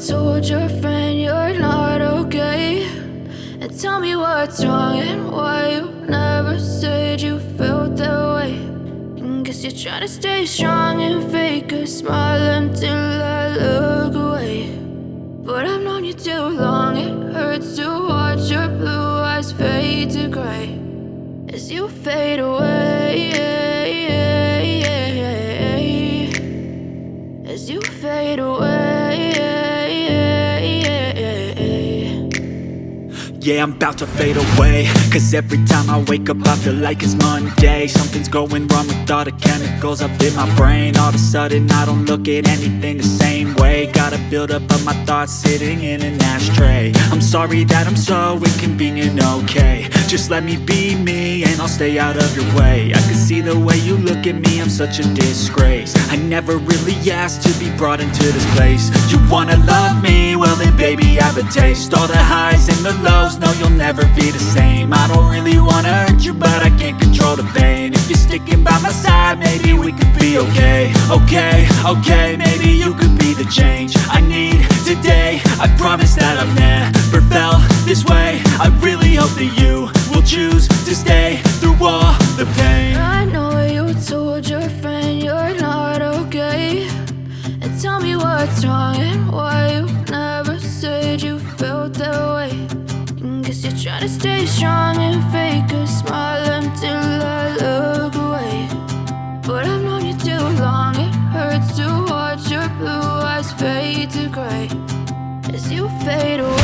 told your friend you're not okay, and tell me what's wrong and why you never said you felt that way. And guess you're trying to stay strong and fake a smile until I look away. But I've known you too long, it hurts to watch your blue eyes fade to gray as you fade away, as you fade away. Yeah, I'm about to fade away, cause every time I wake up I feel like it's Monday. Something's going wrong with all the chemicals up in my brain. All of a sudden I don't look at anything the same way. Gotta build up of my thoughts sitting in an ashtray. I'm sorry that I'm so inconvenient, okay. Just let me be me and I'll stay out of your way. I can see the way you look at me, I'm such a disgrace. I never really asked to be brought into this place. You wanna love me? Well then baby I have a taste. All the highs and the lows, no you'll never be the same. I don't really wanna hurt you but I can't control the pain. If you're sticking by my side maybe we could be okay. Okay, maybe you could be the change I need today. I promise that I've never felt this way. I really hope that you will choose to stay through all the pain. I know you told your friend you're not okay, and tell me what's wrong and why you never said you felt that way. And guess you're trying to stay strong and fake a smile until I look away. But I've known you too long, it hurts to watch your blue eyes fade to gray as you fade away.